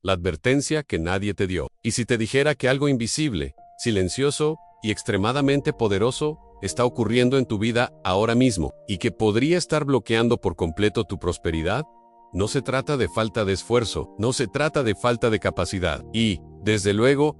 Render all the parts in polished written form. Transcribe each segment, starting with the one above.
la advertencia que nadie te dio. Y si te dijera que algo invisible, silencioso y extremadamente poderoso está ocurriendo en tu vida ahora mismo y que podría estar bloqueando por completo tu prosperidad, no se trata de falta de esfuerzo, no se trata de falta de capacidad y, desde luego,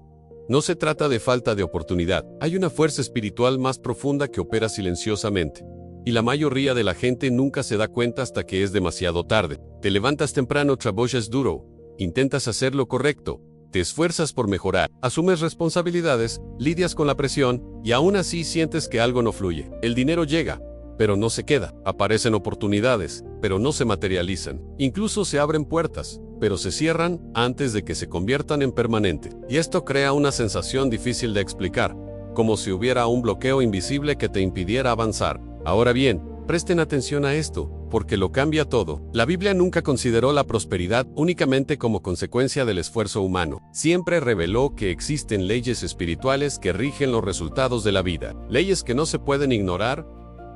no se trata de falta de oportunidad. Hay una fuerza espiritual más profunda que opera silenciosamente. Y la mayoría de la gente nunca se da cuenta hasta que es demasiado tarde. Te levantas temprano, trabajas duro, intentas hacer lo correcto, te esfuerzas por mejorar, asumes responsabilidades, lidias con la presión y aún así sientes que algo no fluye. El dinero llega, pero no se queda. Aparecen oportunidades, pero no se materializan. Incluso se abren puertas, pero se cierran antes de que se conviertan en permanente. Y esto crea una sensación difícil de explicar, como si hubiera un bloqueo invisible que te impidiera avanzar. Ahora bien, presten atención a esto, porque lo cambia todo. La Biblia nunca consideró la prosperidad únicamente como consecuencia del esfuerzo humano. Siempre reveló que existen leyes espirituales que rigen los resultados de la vida. Leyes que no se pueden ignorar,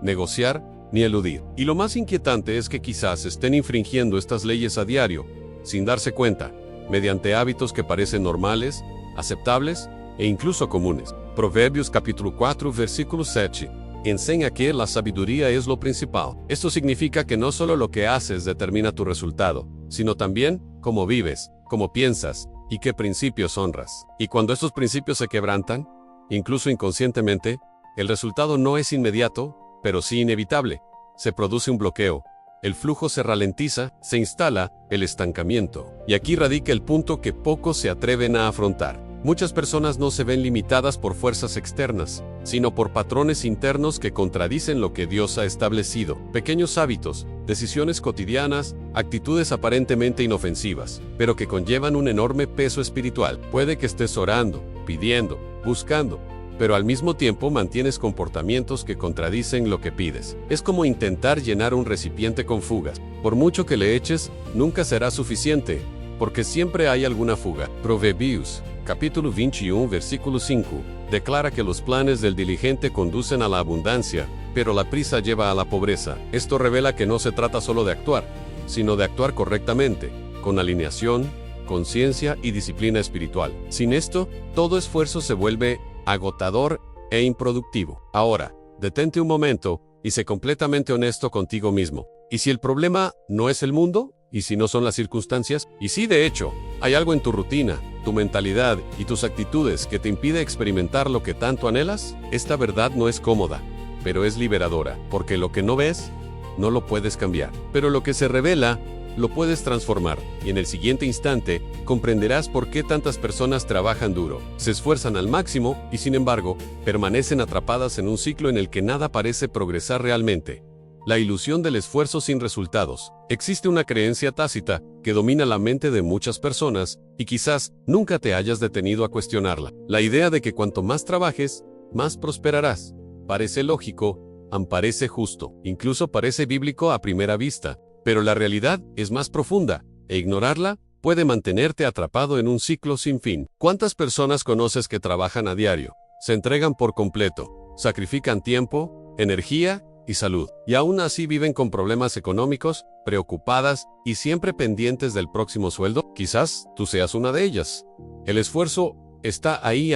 negociar, ni eludir. Y lo más inquietante es que quizás estén infringiendo estas leyes a diario, sin darse cuenta, mediante hábitos que parecen normales, aceptables e incluso comunes. Proverbios capítulo 4, versículo 7. Enseña que la sabiduría es lo principal. Esto significa que no solo lo que haces determina tu resultado, sino también cómo vives, cómo piensas y qué principios honras. Y cuando estos principios se quebrantan, incluso inconscientemente, el resultado no es inmediato, pero sí inevitable. Se produce un bloqueo. El flujo se ralentiza, se instala el estancamiento. Y aquí radica el punto que pocos se atreven a afrontar. Muchas personas no se ven limitadas por fuerzas externas, sino por patrones internos que contradicen lo que Dios ha establecido. Pequeños hábitos, decisiones cotidianas, actitudes aparentemente inofensivas, pero que conllevan un enorme peso espiritual. Puede que estés orando, pidiendo, buscando, pero al mismo tiempo mantienes comportamientos que contradicen lo que pides. Es como intentar llenar un recipiente con fugas. Por mucho que le eches, nunca será suficiente, porque siempre hay alguna fuga. Proverbios capítulo 21, versículo 5, declara que los planes del diligente conducen a la abundancia, pero la prisa lleva a la pobreza. Esto revela que no se trata solo de actuar, sino de actuar correctamente, con alineación, conciencia y disciplina espiritual. Sin esto, todo esfuerzo se vuelve agotador e improductivo. Ahora, detente un momento y sé completamente honesto contigo mismo. ¿Y si el problema no es el mundo? ¿Y si no son las circunstancias? Y si de hecho, hay algo en tu rutina, tu mentalidad y tus actitudes que te impide experimentar lo que tanto anhelas, esta verdad no es cómoda, pero es liberadora, porque lo que no ves, no lo puedes cambiar. Pero lo que se revela, lo puedes transformar, y en el siguiente instante, comprenderás por qué tantas personas trabajan duro, se esfuerzan al máximo y sin embargo, permanecen atrapadas en un ciclo en el que nada parece progresar realmente. La ilusión del esfuerzo sin resultados. Existe una creencia tácita que domina la mente de muchas personas y quizás nunca te hayas detenido a cuestionarla. La idea de que cuanto más trabajes, más prosperarás. Parece lógico, parece justo, incluso parece bíblico a primera vista, pero la realidad es más profunda, e ignorarla puede mantenerte atrapado en un ciclo sin fin. ¿Cuántas personas conoces que trabajan a diario? Se entregan por completo, sacrifican tiempo, energía y salud, y aún así viven con problemas económicos, preocupadas y siempre pendientes del próximo sueldo? Quizás tú seas una de ellas. El esfuerzo está ahí,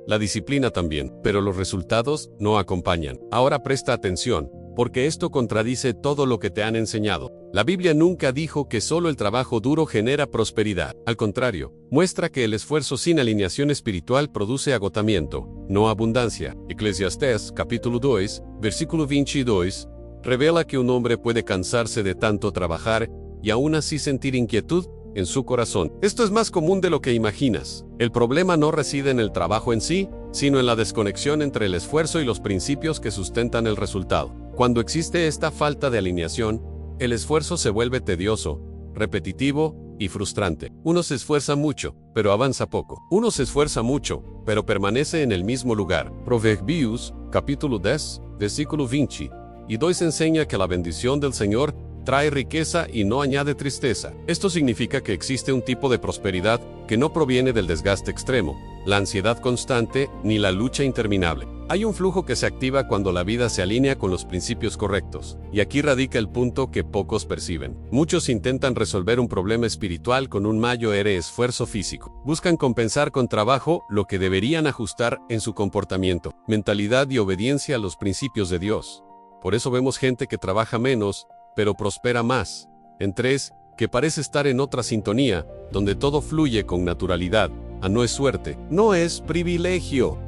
la disciplina también, pero los resultados no acompañan. Ahora presta atención, porque esto contradice todo lo que te han enseñado. La Biblia nunca dijo que solo el trabajo duro genera prosperidad. Al contrario, muestra que el esfuerzo sin alineación espiritual produce agotamiento, no abundancia. Eclesiastés capítulo 2, versículo 22, revela que un hombre puede cansarse de tanto trabajar y aún así sentir inquietud en su corazón. Esto es más común de lo que imaginas. El problema no reside en el trabajo en sí, sino en la desconexión entre el esfuerzo y los principios que sustentan el resultado. Cuando existe esta falta de alineación, el esfuerzo se vuelve tedioso, repetitivo y frustrante. Uno se esfuerza mucho, pero avanza poco. Uno se esfuerza mucho, pero permanece en el mismo lugar. Proverbios, capítulo 10, versículo 20. Y 2 enseña que la bendición del Señor trae riqueza y no añade tristeza. Esto significa que existe un tipo de prosperidad que no proviene del desgaste extremo, la ansiedad constante ni la lucha interminable. Hay un flujo que se activa cuando la vida se alinea con los principios correctos. Y aquí radica el punto que pocos perciben. Muchos intentan resolver un problema espiritual con un mayor esfuerzo físico. Buscan compensar con trabajo lo que deberían ajustar en su comportamiento, mentalidad y obediencia a los principios de Dios. Por eso vemos gente que trabaja menos, pero prospera más. En 3, que parece estar en otra sintonía, donde todo fluye con naturalidad. No es suerte, no es privilegio.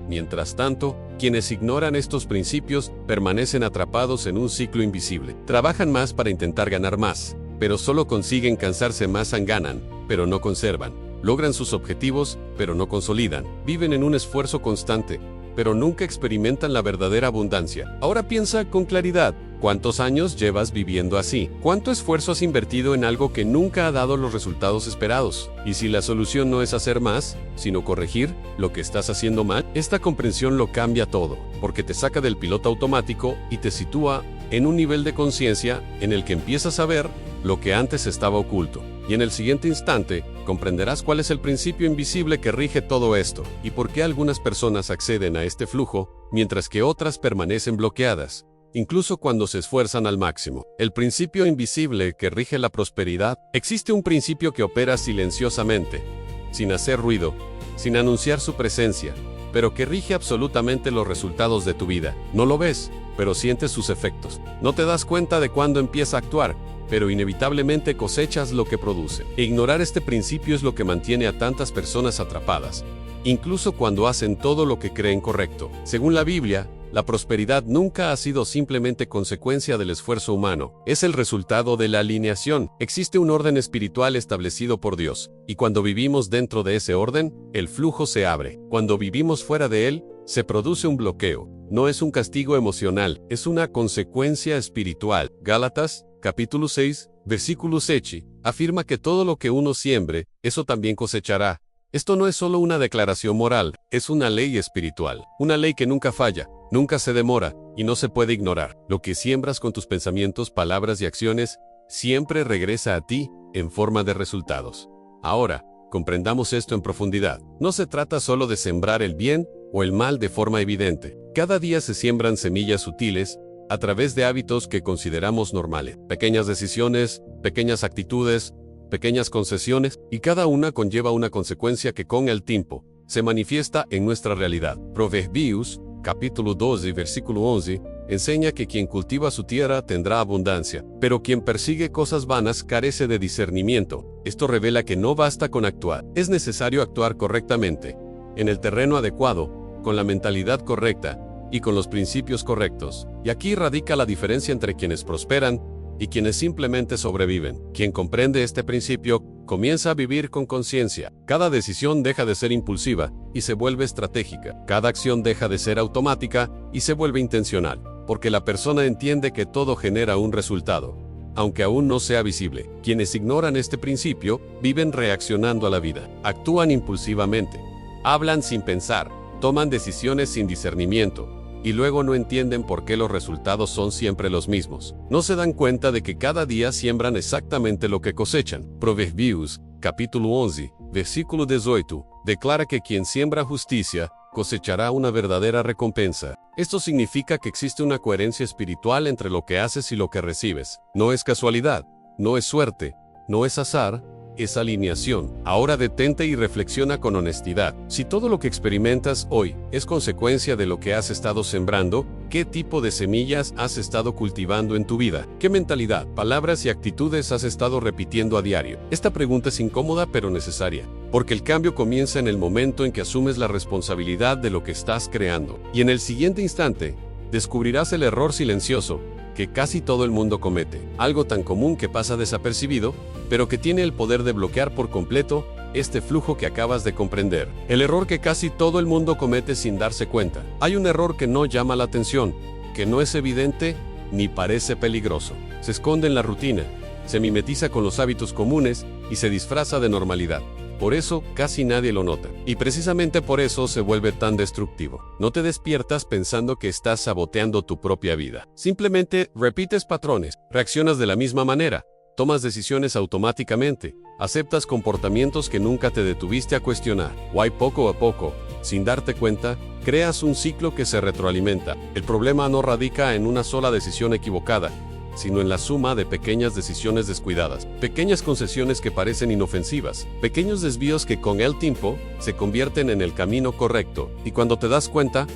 Mientras tanto, quienes ignoran estos principios permanecen atrapados en un ciclo invisible. Trabajan más para intentar ganar más, pero solo consiguen cansarse más. Ganan, pero no conservan. Logran sus objetivos, pero no consolidan. Viven en un esfuerzo constante, pero nunca experimentan la verdadera abundancia. Ahora piensa con claridad. ¿Cuántos años llevas viviendo así? ¿Cuánto esfuerzo has invertido en algo que nunca ha dado los resultados esperados? Y si la solución no es hacer más, sino corregir lo que estás haciendo mal, esta comprensión lo cambia todo, porque te saca del piloto automático y te sitúa en un nivel de conciencia en el que empiezas a ver lo que antes estaba oculto. Y en el siguiente instante, comprenderás cuál es el principio invisible que rige todo esto, y por qué algunas personas acceden a este flujo, mientras que otras permanecen bloqueadas, incluso cuando se esfuerzan al máximo. El principio invisible que rige la prosperidad. Existe un principio que opera silenciosamente, sin hacer ruido, sin anunciar su presencia, pero que rige absolutamente los resultados de tu vida. No lo ves, pero sientes sus efectos. No te das cuenta de cuándo empieza a actuar, pero inevitablemente cosechas lo que produce. E ignorar este principio es lo que mantiene a tantas personas atrapadas, incluso cuando hacen todo lo que creen correcto. Según la Biblia, la prosperidad nunca ha sido simplemente consecuencia del esfuerzo humano, es el resultado de la alineación. Existe un orden espiritual establecido por Dios, y cuando vivimos dentro de ese orden, el flujo se abre. Cuando vivimos fuera de él, se produce un bloqueo. No es un castigo emocional, es una consecuencia espiritual. Gálatas, capítulo 6, versículo 6, afirma que todo lo que uno siembre, eso también cosechará. Esto no es solo una declaración moral, es una ley espiritual, una ley que nunca falla, nunca se demora y no se puede ignorar. Lo que siembras con tus pensamientos, palabras y acciones, siempre regresa a ti en forma de resultados. Ahora, comprendamos esto en profundidad. No se trata solo de sembrar el bien o el mal de forma evidente. Cada día se siembran semillas sutiles a través de hábitos que consideramos normales. Pequeñas decisiones, pequeñas actitudes, pequeñas concesiones, y cada una conlleva una consecuencia que con el tiempo se manifiesta en nuestra realidad. Proverbios, capítulo 12, versículo 11, enseña que quien cultiva su tierra tendrá abundancia, pero quien persigue cosas vanas carece de discernimiento. Esto revela que no basta con actuar, es necesario actuar correctamente, en el terreno adecuado, con la mentalidad correcta y con los principios correctos. Y aquí radica la diferencia entre quienes prosperan y quienes simplemente sobreviven. Quien comprende este principio comienza a vivir con conciencia. Cada decisión deja de ser impulsiva y se vuelve estratégica. Cada acción deja de ser automática y se vuelve intencional, porque la persona entiende que todo genera un resultado, aunque aún no sea visible. Quienes ignoran este principio viven reaccionando a la vida, actúan impulsivamente, hablan sin pensar, toman decisiones sin discernimiento, y luego no entienden por qué los resultados son siempre los mismos. No se dan cuenta de que cada día siembran exactamente lo que cosechan. Proverbios, capítulo 11, versículo 18, declara que quien siembra justicia, cosechará una verdadera recompensa. Esto significa que existe una coherencia espiritual entre lo que haces y lo que recibes. No es casualidad, no es suerte, no es azar, es alineación. Ahora detente y reflexiona con honestidad. Si todo lo que experimentas hoy es consecuencia de lo que has estado sembrando, ¿qué tipo de semillas has estado cultivando en tu vida? ¿Qué mentalidad, palabras y actitudes has estado repitiendo a diario? Esta pregunta es incómoda pero necesaria, porque el cambio comienza en el momento en que asumes la responsabilidad de lo que estás creando. Y en el siguiente instante, descubrirás el error silencioso que casi todo el mundo comete, algo tan común que pasa desapercibido, pero que tiene el poder de bloquear por completo este flujo que acabas de comprender. El error que casi todo el mundo comete sin darse cuenta. Hay un error que no llama la atención, que no es evidente ni parece peligroso. Se esconde en la rutina, se mimetiza con los hábitos comunes y se disfraza de normalidad. Por eso, casi nadie lo nota. Y precisamente por eso se vuelve tan destructivo. No te despiertas pensando que estás saboteando tu propia vida. Simplemente repites patrones, reaccionas de la misma manera, tomas decisiones automáticamente, aceptas comportamientos que nunca te detuviste a cuestionar. Poco a poco, sin darte cuenta, creas un ciclo que se retroalimenta. El problema no radica en una sola decisión equivocada, sino en la suma de pequeñas decisiones descuidadas, pequeñas concesiones que parecen inofensivas, pequeños desvíos que con el tiempo se convierten en el camino correcto, y cuando te das cuenta,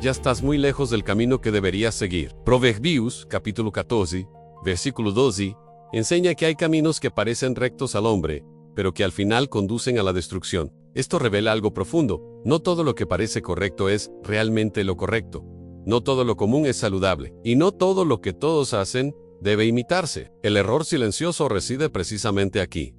ya estás muy lejos del camino que deberías seguir. Proverbios, capítulo 14, versículo 12, enseña que hay caminos que parecen rectos al hombre, pero que al final conducen a la destrucción. Esto revela algo profundo. No todo lo que parece correcto es realmente lo correcto. No todo lo común es saludable. Y no todo lo que todos hacen debe imitarse. El error silencioso reside precisamente aquí.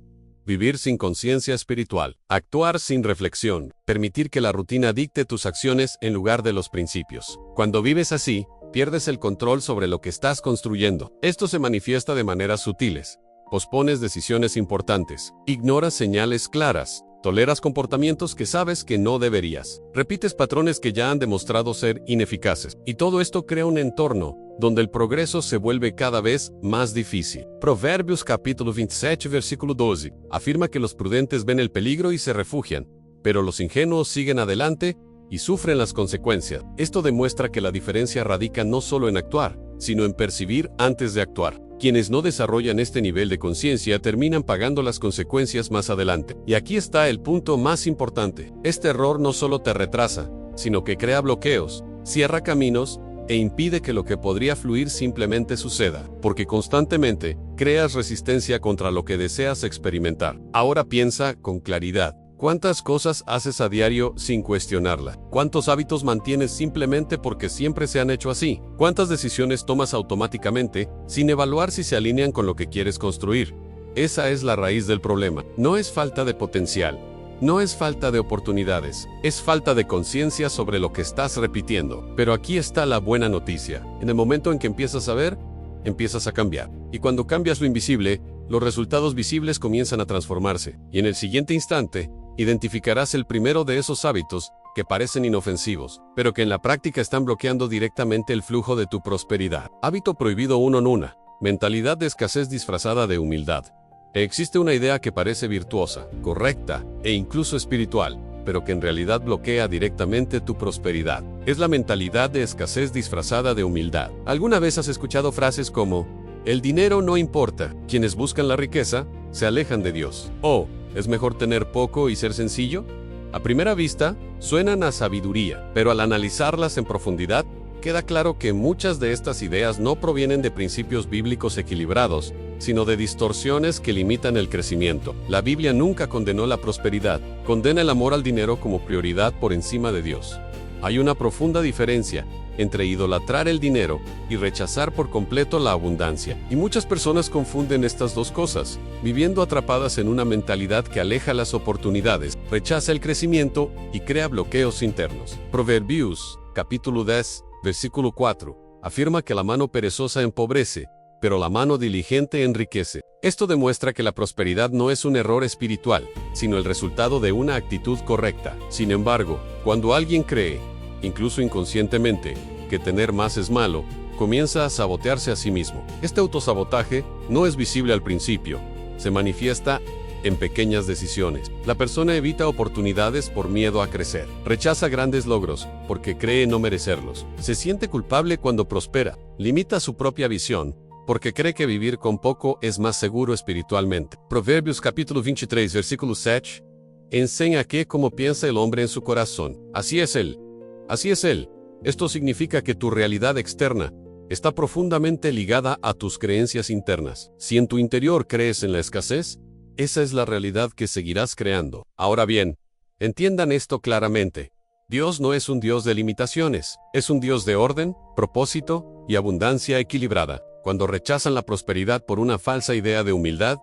Vivir sin conciencia espiritual. Actuar sin reflexión. Permitir que la rutina dicte tus acciones en lugar de los principios. Cuando vives así, pierdes el control sobre lo que estás construyendo. Esto se manifiesta de maneras sutiles. Pospones decisiones importantes. Ignoras señales claras. Toleras comportamientos que sabes que no deberías. Repites patrones que ya han demostrado ser ineficaces. Y todo esto crea un entorno donde el progreso se vuelve cada vez más difícil. Proverbios capítulo 27, versículo 12, afirma que los prudentes ven el peligro y se refugian, pero los ingenuos siguen adelante y sufren las consecuencias. Esto demuestra que la diferencia radica no solo en actuar, sino en percibir antes de actuar. Quienes no desarrollan este nivel de conciencia terminan pagando las consecuencias más adelante. Y aquí está el punto más importante. Este error no solo te retrasa, sino que crea bloqueos, cierra caminos e impide que lo que podría fluir simplemente suceda, porque constantemente creas resistencia contra lo que deseas experimentar. Ahora piensa con claridad. ¿Cuántas cosas haces a diario sin cuestionarla? ¿Cuántos hábitos mantienes simplemente porque siempre se han hecho así? ¿Cuántas decisiones tomas automáticamente sin evaluar si se alinean con lo que quieres construir? Esa es la raíz del problema. No es falta de potencial, no es falta de oportunidades, es falta de conciencia sobre lo que estás repitiendo. Pero aquí está la buena noticia. En el momento en que empiezas a ver, empiezas a cambiar. Y cuando cambias lo invisible, los resultados visibles comienzan a transformarse. Y en el siguiente instante, identificarás el primero de esos hábitos que parecen inofensivos, pero que en la práctica están bloqueando directamente el flujo de tu prosperidad. Hábito prohibido 1. Mentalidad de escasez disfrazada de humildad. Existe una idea que parece virtuosa, correcta e incluso espiritual, pero que en realidad bloquea directamente tu prosperidad. Es la mentalidad de escasez disfrazada de humildad. ¿Alguna vez has escuchado frases como, el dinero no importa, quienes buscan la riqueza se alejan de Dios? ¿O es mejor tener poco y ser sencillo? A primera vista, suenan a sabiduría, pero al analizarlas en profundidad, queda claro que muchas de estas ideas no provienen de principios bíblicos equilibrados, sino de distorsiones que limitan el crecimiento. La Biblia nunca condenó la prosperidad, condena el amor al dinero como prioridad por encima de Dios. Hay una profunda diferencia entre idolatrar el dinero y rechazar por completo la abundancia. Y muchas personas confunden estas dos cosas, viviendo atrapadas en una mentalidad que aleja las oportunidades, rechaza el crecimiento y crea bloqueos internos. Proverbios, capítulo 10, versículo 4, afirma que la mano perezosa empobrece, pero la mano diligente enriquece. Esto demuestra que la prosperidad no es un error espiritual, sino el resultado de una actitud correcta. Sin embargo, cuando alguien cree, incluso inconscientemente, que tener más es malo, comienza a sabotearse a sí mismo. Este autosabotaje no es visible al principio, se manifiesta en pequeñas decisiones. La persona evita oportunidades por miedo a crecer, rechaza grandes logros porque cree no merecerlos, se siente culpable cuando prospera, limita su propia visión porque cree que vivir con poco es más seguro espiritualmente. Proverbios capítulo 23, versículo 7, enseña que como piensa el hombre en su corazón, así es él. Así es él. Esto significa que tu realidad externa está profundamente ligada a tus creencias internas. Si en tu interior crees en la escasez, esa es la realidad que seguirás creando. Ahora bien, entiendan esto claramente. Dios no es un Dios de limitaciones, es un Dios de orden, propósito y abundancia equilibrada. Cuando rechazan la prosperidad por una falsa idea de humildad,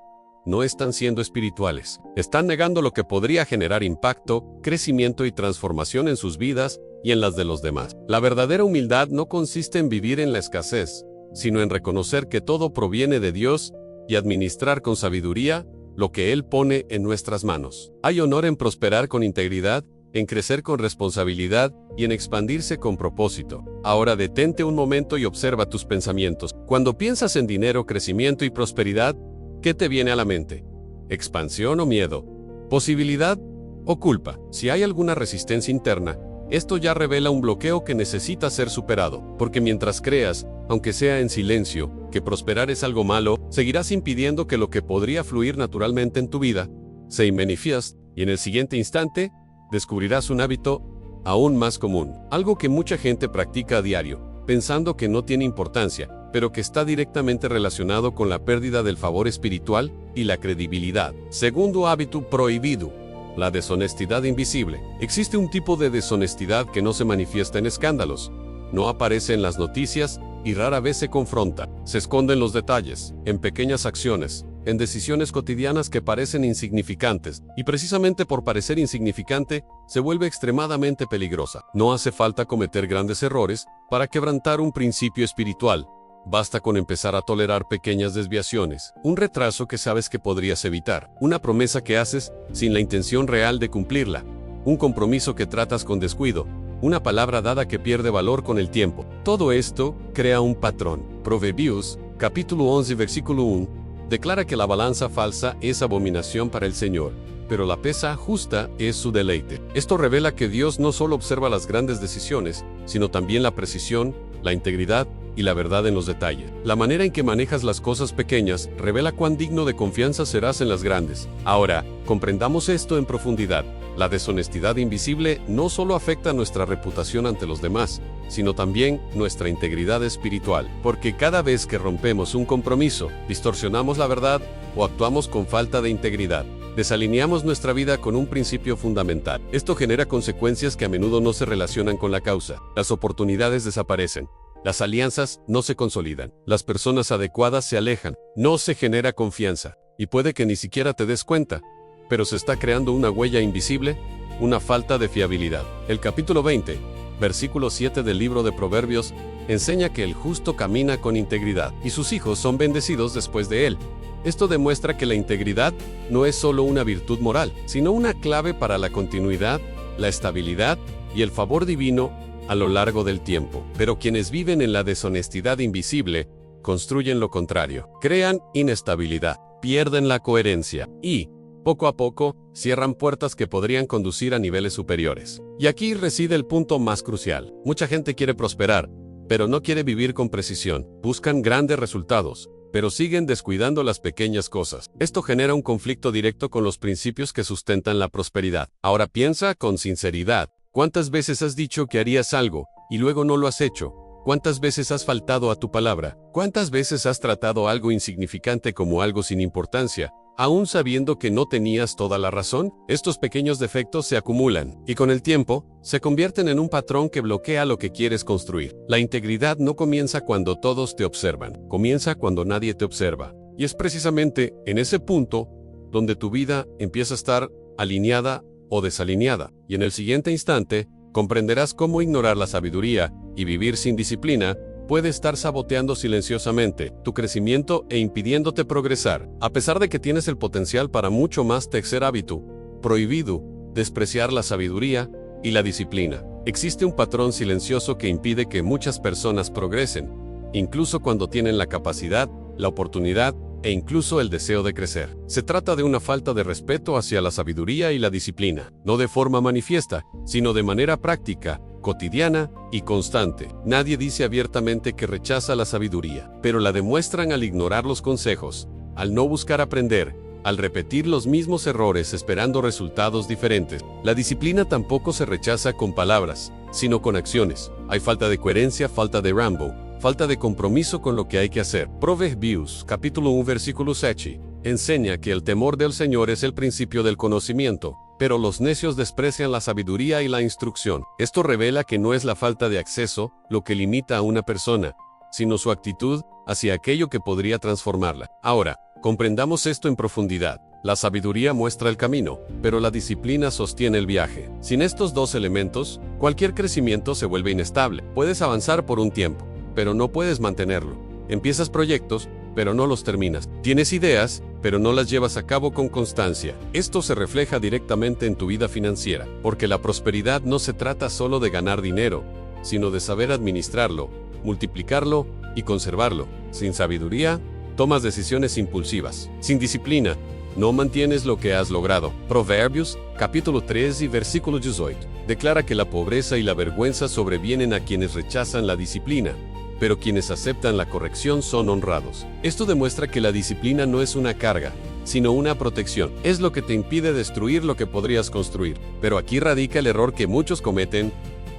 no están siendo espirituales. Están negando lo que podría generar impacto, crecimiento y transformación en sus vidas y en las de los demás. La verdadera humildad no consiste en vivir en la escasez, sino en reconocer que todo proviene de Dios y administrar con sabiduría lo que Él pone en nuestras manos. Hay honor en prosperar con integridad, en crecer con responsabilidad y en expandirse con propósito. Ahora detente un momento y observa tus pensamientos. Cuando piensas en dinero, crecimiento y prosperidad, ¿qué te viene a la mente? ¿Expansión o miedo? ¿Posibilidad o culpa. Si hay alguna resistencia interna, esto ya revela un bloqueo que necesita ser superado, porque mientras creas, aunque sea en silencio, que prosperar es algo malo, seguirás impidiendo que lo que podría fluir naturalmente en tu vida se manifieste, y en el siguiente instante, descubrirás un hábito aún más común, algo que mucha gente practica a diario, pensando que no tiene importancia, pero que está directamente relacionado con la pérdida del favor espiritual y la credibilidad. Segundo hábito prohibido: la deshonestidad invisible. Existe un tipo de deshonestidad que no se manifiesta en escándalos, no aparece en las noticias y rara vez se confronta. Se esconde en los detalles, en pequeñas acciones, en decisiones cotidianas que parecen insignificantes, y precisamente por parecer insignificante, se vuelve extremadamente peligrosa. No hace falta cometer grandes errores para quebrantar un principio espiritual. Basta con empezar a tolerar pequeñas desviaciones, un retraso que sabes que podrías evitar, una promesa que haces sin la intención real de cumplirla, un compromiso que tratas con descuido, una palabra dada que pierde valor con el tiempo. Todo esto crea un patrón. Proverbios, capítulo 11, versículo 1, declara que la balanza falsa es abominación para el Señor, pero la pesa justa es su deleite. Esto revela que Dios no solo observa las grandes decisiones, sino también la precisión, la integridad y la verdad en los detalles. La manera en que manejas las cosas pequeñas revela cuán digno de confianza serás en las grandes. Ahora, comprendamos esto en profundidad. La deshonestidad invisible no solo afecta nuestra reputación ante los demás, sino también nuestra integridad espiritual, porque cada vez que rompemos un compromiso, distorsionamos la verdad o actuamos con falta de integridad, desalineamos nuestra vida con un principio fundamental. Esto genera consecuencias que a menudo no se relacionan con la causa. Las oportunidades desaparecen. Las alianzas no se consolidan. Las personas adecuadas se alejan. No se genera confianza. Y puede que ni siquiera te des cuenta, pero se está creando una huella invisible, una falta de fiabilidad. El capítulo 20, versículo 7 del libro de Proverbios, enseña que el justo camina con integridad, y sus hijos son bendecidos después de él. Esto demuestra que la integridad no es solo una virtud moral, sino una clave para la continuidad, la estabilidad y el favor divino a lo largo del tiempo. Pero quienes viven en la deshonestidad invisible construyen lo contrario. Crean inestabilidad, pierden la coherencia y, poco a poco, cierran puertas que podrían conducir a niveles superiores. Y aquí reside el punto más crucial. Mucha gente quiere prosperar, pero no quiere vivir con precisión. Buscan grandes resultados, pero siguen descuidando las pequeñas cosas. Esto genera un conflicto directo con los principios que sustentan la prosperidad. Ahora piensa con sinceridad. ¿Cuántas veces has dicho que harías algo y luego no lo has hecho? ¿Cuántas veces has faltado a tu palabra? ¿Cuántas veces has tratado algo insignificante como algo sin importancia, aún sabiendo que no tenías toda la razón? Estos pequeños defectos se acumulan y con el tiempo se convierten en un patrón que bloquea lo que quieres construir. La integridad no comienza cuando todos te observan, comienza cuando nadie te observa. Y es precisamente en ese punto donde tu vida empieza a estar alineada o desalineada, y en el siguiente instante comprenderás cómo ignorar la sabiduría y vivir sin disciplina puede estar saboteando silenciosamente tu crecimiento e impidiéndote progresar. A pesar de que tienes el potencial para mucho más. Tercer hábito prohibido: despreciar la sabiduría y la disciplina. Existe un patrón silencioso que impide que muchas personas progresen, incluso cuando tienen la capacidad, la oportunidad e incluso el deseo de crecer. Se trata de una falta de respeto hacia la sabiduría y la disciplina, no de forma manifiesta, sino de manera práctica, cotidiana y constante. Nadie dice abiertamente que rechaza la sabiduría, pero la demuestran al ignorar los consejos, al no buscar aprender, al repetir los mismos errores esperando resultados diferentes. La disciplina tampoco se rechaza con palabras, sino con acciones. Hay falta de coherencia, falta de Rambo, falta de compromiso con lo que hay que hacer. Proverbios, capítulo 1, versículo 7, enseña que el temor del Señor es el principio del conocimiento, pero los necios desprecian la sabiduría y la instrucción. Esto revela que no es la falta de acceso lo que limita a una persona, sino su actitud hacia aquello que podría transformarla. Ahora, comprendamos esto en profundidad. La sabiduría muestra el camino, pero la disciplina sostiene el viaje. Sin estos dos elementos, cualquier crecimiento se vuelve inestable. Puedes avanzar por un tiempo, pero no puedes mantenerlo. Empiezas proyectos, pero no los terminas. Tienes ideas, pero no las llevas a cabo con constancia. Esto se refleja directamente en tu vida financiera, porque la prosperidad no se trata solo de ganar dinero, sino de saber administrarlo, multiplicarlo y conservarlo. Sin sabiduría, tomas decisiones impulsivas. Sin disciplina, no mantienes lo que has logrado. Proverbios, capítulo 13, versículo 18. Declara que la pobreza y la vergüenza sobrevienen a quienes rechazan la disciplina, pero quienes aceptan la corrección son honrados. Esto demuestra que la disciplina no es una carga, sino una protección. Es lo que te impide destruir lo que podrías construir. Pero aquí radica el error que muchos cometen.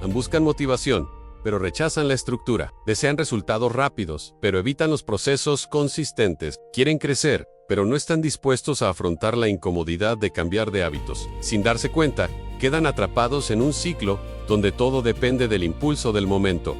Buscan motivación, pero rechazan la estructura. Desean resultados rápidos, pero evitan los procesos consistentes. Quieren crecer, pero no están dispuestos a afrontar la incomodidad de cambiar de hábitos. Sin darse cuenta, quedan atrapados en un ciclo donde todo depende del impulso del momento.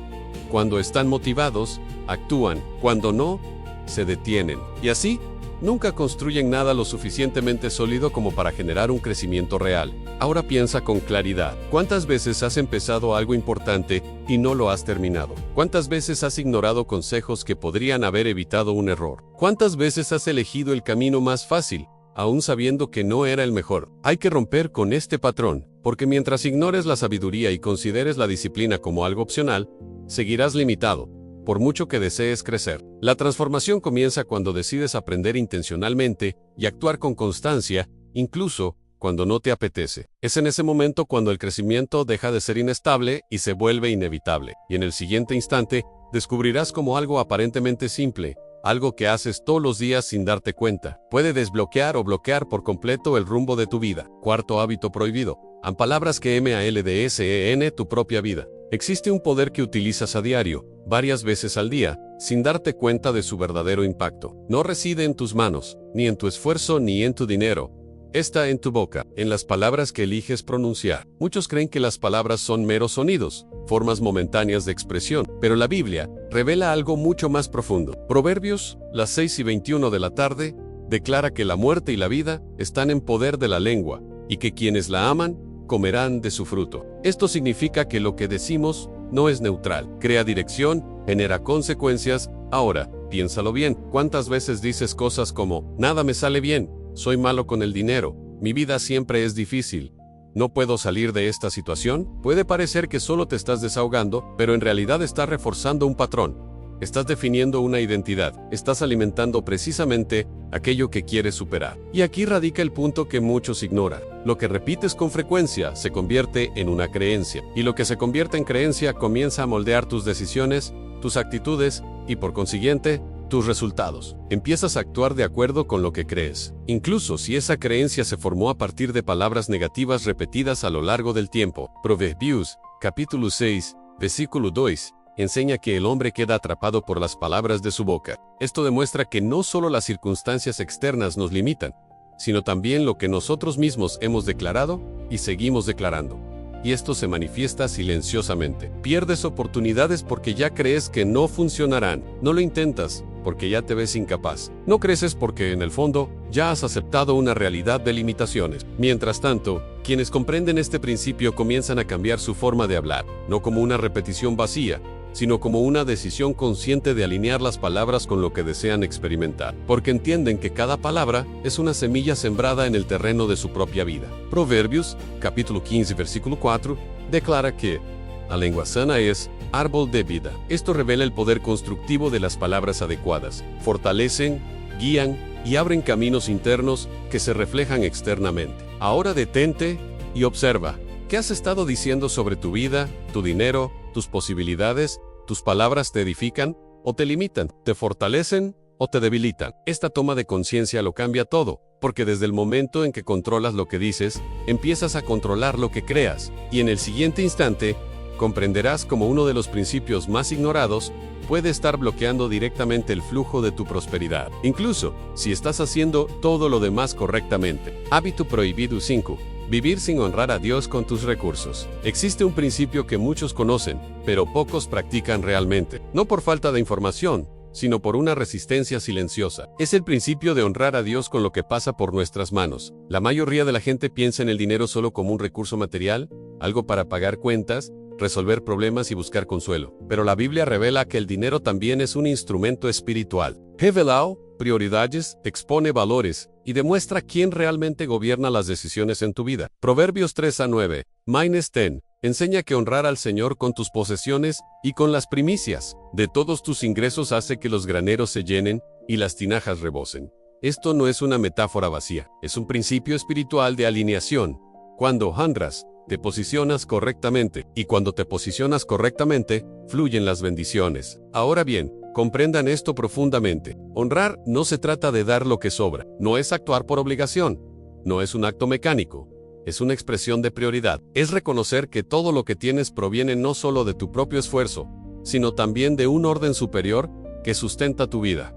Cuando están motivados, actúan. Cuando no, se detienen. Y así, nunca construyen nada lo suficientemente sólido como para generar un crecimiento real. Ahora piensa con claridad. ¿Cuántas veces has empezado algo importante y no lo has terminado? ¿Cuántas veces has ignorado consejos que podrían haber evitado un error? ¿Cuántas veces has elegido el camino más fácil, aún sabiendo que no era el mejor? Hay que romper con este patrón, porque mientras ignores la sabiduría y consideres la disciplina como algo opcional, seguirás limitado, por mucho que desees crecer. La transformación comienza cuando decides aprender intencionalmente y actuar con constancia, incluso cuando no te apetece. Es en ese momento cuando el crecimiento deja de ser inestable y se vuelve inevitable. Y en el siguiente instante, descubrirás cómo algo aparentemente simple, algo que haces todos los días sin darte cuenta, puede desbloquear o bloquear por completo el rumbo de tu vida. Cuarto hábito prohibido. Palabras que malden tu propia vida. Existe un poder que utilizas a diario, varias veces al día, sin darte cuenta de su verdadero impacto. No reside en tus manos, ni en tu esfuerzo, ni en tu dinero. Está en tu boca, en las palabras que eliges pronunciar. Muchos creen que las palabras son meros sonidos, formas momentáneas de expresión, pero la Biblia revela algo mucho más profundo. Proverbios, las 6:21 de la tarde, declara que la muerte y la vida están en poder de la lengua, y que quienes la aman, comerán de su fruto. Esto significa que lo que decimos no es neutral, crea dirección, genera consecuencias. Ahora, piénsalo bien, ¿cuántas veces dices cosas como, nada me sale bien, soy malo con el dinero, mi vida siempre es difícil, no puedo salir de esta situación? Puede parecer que solo te estás desahogando, pero en realidad estás reforzando un patrón. Estás definiendo una identidad, estás alimentando precisamente aquello que quieres superar. Y aquí radica el punto que muchos ignoran. Lo que repites con frecuencia se convierte en una creencia, y lo que se convierte en creencia comienza a moldear tus decisiones, tus actitudes y, por consiguiente, tus resultados. Empiezas a actuar de acuerdo con lo que crees, incluso si esa creencia se formó a partir de palabras negativas repetidas a lo largo del tiempo. Proverbios, capítulo 6, versículo 2. Enseña que el hombre queda atrapado por las palabras de su boca. Esto demuestra que no solo las circunstancias externas nos limitan, sino también lo que nosotros mismos hemos declarado y seguimos declarando. Y esto se manifiesta silenciosamente. Pierdes oportunidades porque ya crees que no funcionarán. No lo intentas porque ya te ves incapaz. No creces porque, en el fondo, ya has aceptado una realidad de limitaciones. Mientras tanto, quienes comprenden este principio comienzan a cambiar su forma de hablar, no como una repetición vacía, sino como una decisión consciente de alinear las palabras con lo que desean experimentar, porque entienden que cada palabra es una semilla sembrada en el terreno de su propia vida. Proverbios, capítulo 15, versículo 4, declara que la lengua sana es árbol de vida. Esto revela el poder constructivo de las palabras adecuadas. Fortalecen, guían y abren caminos internos que se reflejan externamente. Ahora detente y observa. ¿Qué has estado diciendo sobre tu vida, tu dinero, tus posibilidades? ¿Tus palabras te edifican o te limitan? ¿Te fortalecen o te debilitan? Esta toma de conciencia lo cambia todo, porque desde el momento en que controlas lo que dices, empiezas a controlar lo que creas, y en el siguiente instante, comprenderás cómo uno de los principios más ignorados puede estar bloqueando directamente el flujo de tu prosperidad, incluso si estás haciendo todo lo demás correctamente. Hábito prohibido 5. Vivir sin honrar a Dios con tus recursos. Existe un principio que muchos conocen, pero pocos practican realmente. No por falta de información, sino por una resistencia silenciosa. Es el principio de honrar a Dios con lo que pasa por nuestras manos. La mayoría de la gente piensa en el dinero solo como un recurso material, algo para pagar cuentas, resolver problemas y buscar consuelo. Pero la Biblia revela que el dinero también es un instrumento espiritual. Revelado prioridades, expone valores y demuestra quién realmente gobierna las decisiones en tu vida. Proverbios 3-9. -10. Enseña que honrar al Señor con tus posesiones y con las primicias de todos tus ingresos hace que los graneros se llenen y las tinajas rebosen. Esto no es una metáfora vacía, es un principio espiritual de alineación. Cuando honras, te posicionas correctamente, y cuando te posicionas correctamente, fluyen las bendiciones. Ahora bien, comprendan esto profundamente. Honrar no se trata de dar lo que sobra, no es actuar por obligación, no es un acto mecánico, es una expresión de prioridad. Es reconocer que todo lo que tienes proviene no solo de tu propio esfuerzo, sino también de un orden superior que sustenta tu vida.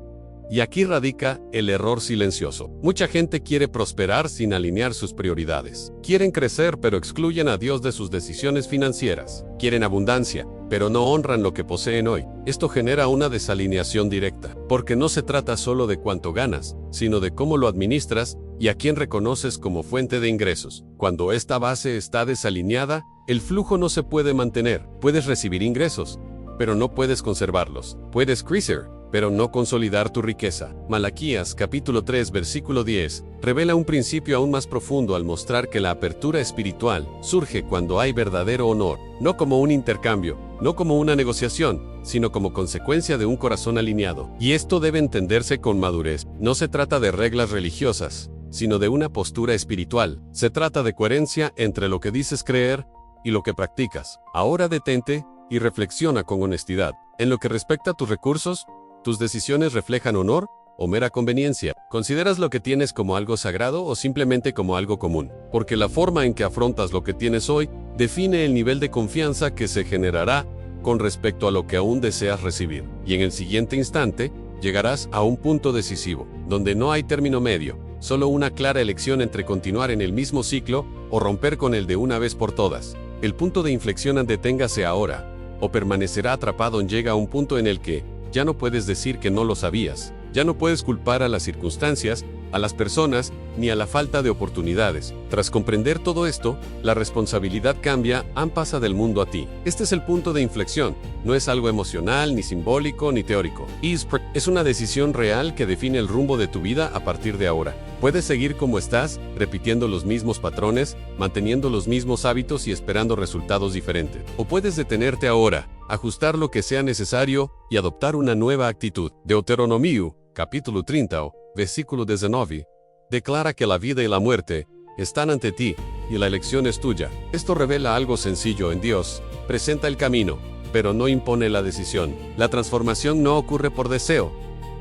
Y aquí radica el error silencioso. Mucha gente quiere prosperar sin alinear sus prioridades. Quieren crecer pero excluyen a Dios de sus decisiones financieras. Quieren abundancia, pero no honran lo que poseen hoy. Esto genera una desalineación directa, porque no se trata solo de cuánto ganas, sino de cómo lo administras y a quién reconoces como fuente de ingresos. Cuando esta base está desalineada, el flujo no se puede mantener. Puedes recibir ingresos, pero no puedes conservarlos. Puedes crecer, pero no consolidar tu riqueza. Malaquías capítulo 3 versículo 10 revela un principio aún más profundo al mostrar que la apertura espiritual surge cuando hay verdadero honor, no como un intercambio, no como una negociación, sino como consecuencia de un corazón alineado. Y esto debe entenderse con madurez. No se trata de reglas religiosas, sino de una postura espiritual. Se trata de coherencia entre lo que dices creer y lo que practicas. Ahora detente y reflexiona con honestidad. En lo que respecta a tus recursos, ¿tus decisiones reflejan honor o mera conveniencia? ¿Consideras lo que tienes como algo sagrado o simplemente como algo común? Porque la forma en que afrontas lo que tienes hoy define el nivel de confianza que se generará con respecto a lo que aún deseas recibir. Y en el siguiente instante, llegarás a un punto decisivo, donde no hay término medio, solo una clara elección entre continuar en el mismo ciclo o romper con él de una vez por todas. El punto de inflexión deténgase ahora, o permanecerá atrapado. Llega a un punto en el que ya no puedes decir que no lo sabías, ya no puedes culpar a las circunstancias, a las personas, ni a la falta de oportunidades. Tras comprender todo esto, la responsabilidad cambia, pasa del mundo a ti. Este es el punto de inflexión, no es algo emocional, ni simbólico, ni teórico. Es una decisión real que define el rumbo de tu vida a partir de ahora. Puedes seguir como estás, repitiendo los mismos patrones, manteniendo los mismos hábitos y esperando resultados diferentes. O puedes detenerte ahora, ajustar lo que sea necesario y adoptar una nueva actitud. Deuteronomio, capítulo 30, versículo 19, declara que la vida y la muerte están ante ti, y la elección es tuya. Esto revela algo sencillo en Dios. Presenta el camino, pero no impone la decisión. La transformación no ocurre por deseo,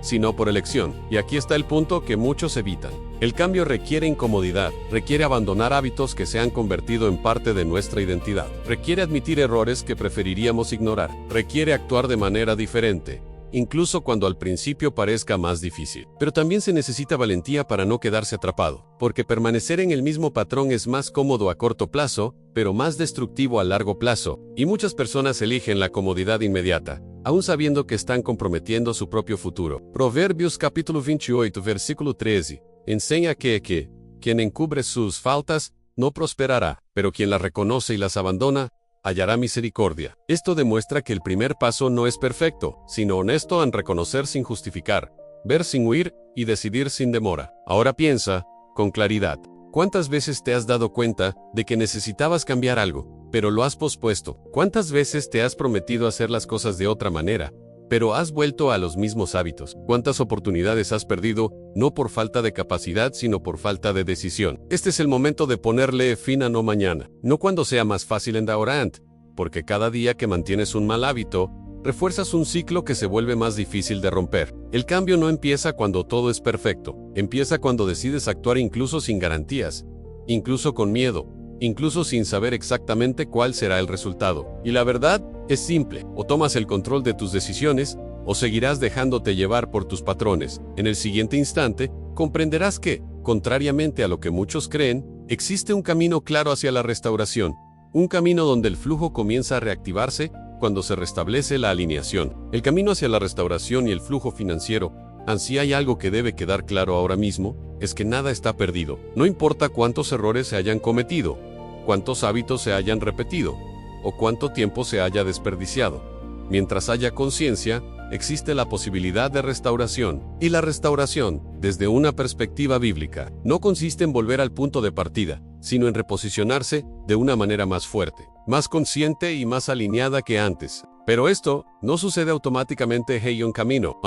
sino por elección. Y aquí está el punto que muchos evitan. El cambio requiere incomodidad, requiere abandonar hábitos que se han convertido en parte de nuestra identidad, requiere admitir errores que preferiríamos ignorar, requiere actuar de manera diferente, incluso cuando al principio parezca más difícil. Pero también se necesita valentía para no quedarse atrapado, porque permanecer en el mismo patrón es más cómodo a corto plazo, pero más destructivo a largo plazo, y muchas personas eligen la comodidad inmediata, aún sabiendo que están comprometiendo su propio futuro. Proverbios capítulo 28, versículo 13, enseña que quien encubre sus faltas no prosperará, pero quien las reconoce y las abandona, hallará misericordia. Esto demuestra que el primer paso no es perfecto, sino honesto en reconocer sin justificar, ver sin huir y decidir sin demora. Ahora piensa, con claridad, ¿cuántas veces te has dado cuenta de que necesitabas cambiar algo, pero lo has pospuesto? ¿Cuántas veces te has prometido hacer las cosas de otra manera, pero has vuelto a los mismos hábitos? ¿Cuántas oportunidades has perdido, no por falta de capacidad, sino por falta de decisión? Este es el momento de ponerle fin a no mañana, no cuando sea más fácil en ahora, porque cada día que mantienes un mal hábito, refuerzas un ciclo que se vuelve más difícil de romper. El cambio no empieza cuando todo es perfecto, empieza cuando decides actuar incluso sin garantías, incluso con miedo, incluso sin saber exactamente cuál será el resultado. Y la verdad es simple: o tomas el control de tus decisiones, o seguirás dejándote llevar por tus patrones. En el siguiente instante, comprenderás que, contrariamente a lo que muchos creen, existe un camino claro hacia la restauración, un camino donde el flujo comienza a reactivarse cuando se restablece la alineación. El camino hacia la restauración y el flujo financiero. Si hay algo que debe quedar claro ahora mismo, es que nada está perdido. No importa cuántos errores se hayan cometido, cuántos hábitos se hayan repetido, o cuánto tiempo se haya desperdiciado. Mientras haya conciencia, existe la posibilidad de restauración. Y la restauración, desde una perspectiva bíblica, no consiste en volver al punto de partida, sino en reposicionarse de una manera más fuerte, más consciente y más alineada que antes. Pero esto no sucede automáticamente. Hay un camino,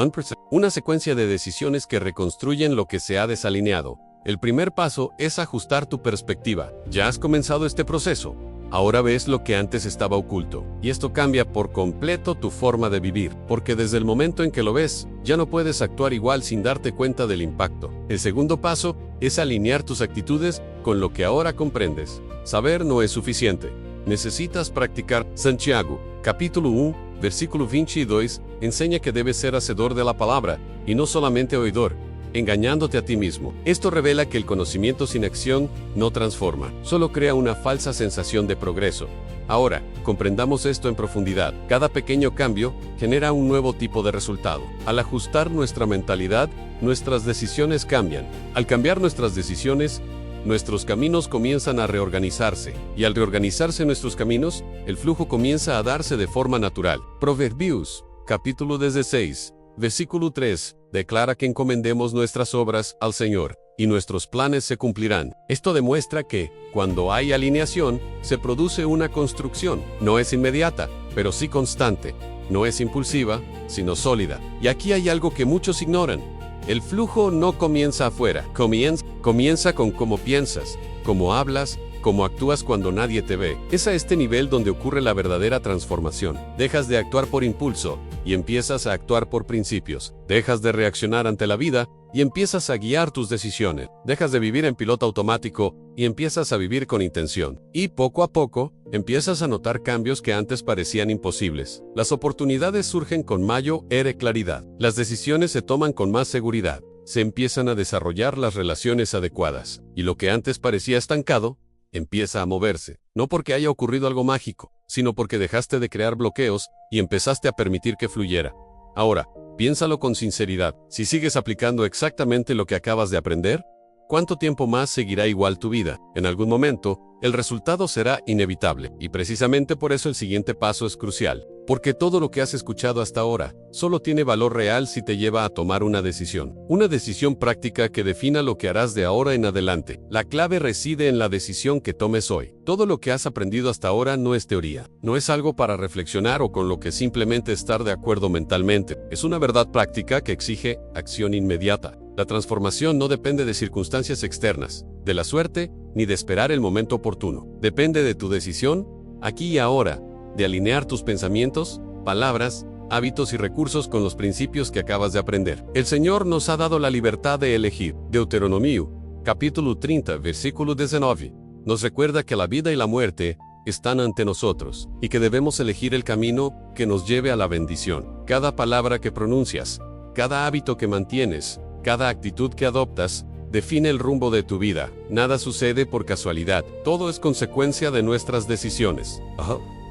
una secuencia de decisiones que reconstruyen lo que se ha desalineado. El primer paso es ajustar tu perspectiva. Ya has comenzado este proceso. Ahora ves lo que antes estaba oculto. Y esto cambia por completo tu forma de vivir, porque desde el momento en que lo ves, ya no puedes actuar igual sin darte cuenta del impacto. El segundo paso es alinear tus actitudes con lo que ahora comprendes. Saber no es suficiente. Necesitas practicar. Santiago, capítulo 1, versículo 22, enseña que debes ser hacedor de la palabra, y no solamente oidor, engañándote a ti mismo. Esto revela que el conocimiento sin acción no transforma, solo crea una falsa sensación de progreso. Ahora, comprendamos esto en profundidad. Cada pequeño cambio genera un nuevo tipo de resultado. Al ajustar nuestra mentalidad, nuestras decisiones cambian. Al cambiar nuestras decisiones, nuestros caminos comienzan a reorganizarse, y al reorganizarse nuestros caminos, el flujo comienza a darse de forma natural. Proverbios, capítulo 16, versículo 3, declara que encomendemos nuestras obras al Señor, y nuestros planes se cumplirán. Esto demuestra que, cuando hay alineación, se produce una construcción. No es inmediata, pero sí constante. No es impulsiva, sino sólida. Y aquí hay algo que muchos ignoran. El flujo no comienza afuera, comienza con cómo piensas, cómo hablas, cómo actúas cuando nadie te ve. Es a este nivel donde ocurre la verdadera transformación. Dejas de actuar por impulso y empiezas a actuar por principios. Dejas de reaccionar ante la vida y empiezas a guiar tus decisiones. Dejas de vivir en piloto automático y empiezas a vivir con intención. Y poco a poco, empiezas a notar cambios que antes parecían imposibles. Las oportunidades surgen con mayor claridad. Las decisiones se toman con más seguridad. Se empiezan a desarrollar las relaciones adecuadas. Y lo que antes parecía estancado, empieza a moverse. No porque haya ocurrido algo mágico, sino porque dejaste de crear bloqueos y empezaste a permitir que fluyera. Ahora, piénsalo con sinceridad. Si sigues aplicando exactamente lo que acabas de aprender, ¿cuánto tiempo más seguirá igual tu vida? En algún momento, el resultado será inevitable. Y precisamente por eso el siguiente paso es crucial. Porque todo lo que has escuchado hasta ahora solo tiene valor real si te lleva a tomar una decisión. Una decisión práctica que defina lo que harás de ahora en adelante. La clave reside en la decisión que tomes hoy. Todo lo que has aprendido hasta ahora no es teoría. No es algo para reflexionar o con lo que simplemente estar de acuerdo mentalmente. Es una verdad práctica que exige acción inmediata. La transformación no depende de circunstancias externas, de la suerte, ni de esperar el momento oportuno. Depende de tu decisión, aquí y ahora, de alinear tus pensamientos, palabras, hábitos y recursos con los principios que acabas de aprender. El Señor nos ha dado la libertad de elegir. Deuteronomio, capítulo 30, versículo 19, nos recuerda que la vida y la muerte están ante nosotros, y que debemos elegir el camino que nos lleve a la bendición. Cada palabra que pronuncias, cada hábito que mantienes, cada actitud que adoptas, define el rumbo de tu vida. Nada sucede por casualidad, todo es consecuencia de nuestras decisiones.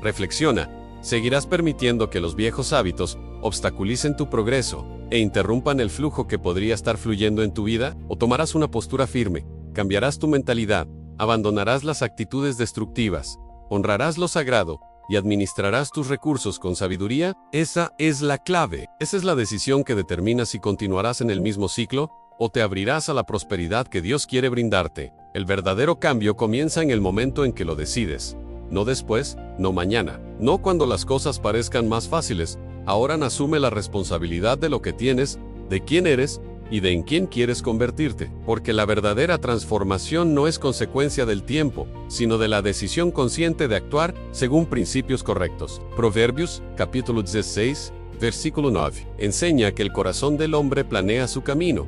Reflexiona, ¿seguirás permitiendo que los viejos hábitos obstaculicen tu progreso e interrumpan el flujo que podría estar fluyendo en tu vida? ¿O tomarás una postura firme, cambiarás tu mentalidad, abandonarás las actitudes destructivas, honrarás lo sagrado y administrarás tus recursos con sabiduría? Esa es la clave. Esa es la decisión que determina si continuarás en el mismo ciclo o te abrirás a la prosperidad que Dios quiere brindarte. El verdadero cambio comienza en el momento en que lo decides. No después, no mañana, no cuando las cosas parezcan más fáciles. Ahora asume la responsabilidad de lo que tienes, de quién eres y de en quién quieres convertirte. Porque la verdadera transformación no es consecuencia del tiempo, sino de la decisión consciente de actuar según principios correctos. Proverbios, capítulo 16, versículo 9, enseña que el corazón del hombre planea su camino,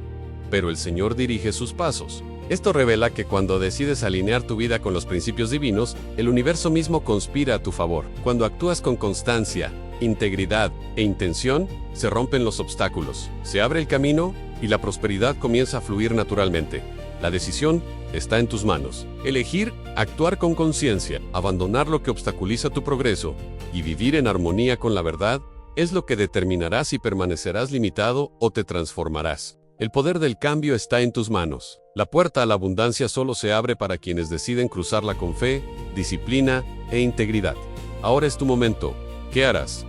pero el Señor dirige sus pasos. Esto revela que cuando decides alinear tu vida con los principios divinos, el universo mismo conspira a tu favor. Cuando actúas con constancia, integridad e intención, se rompen los obstáculos, se abre el camino y la prosperidad comienza a fluir naturalmente. La decisión está en tus manos. Elegir, actuar con conciencia, abandonar lo que obstaculiza tu progreso y vivir en armonía con la verdad es lo que determinará si permanecerás limitado o te transformarás. El poder del cambio está en tus manos. La puerta a la abundancia solo se abre para quienes deciden cruzarla con fe, disciplina e integridad. Ahora es tu momento. ¿Qué harás?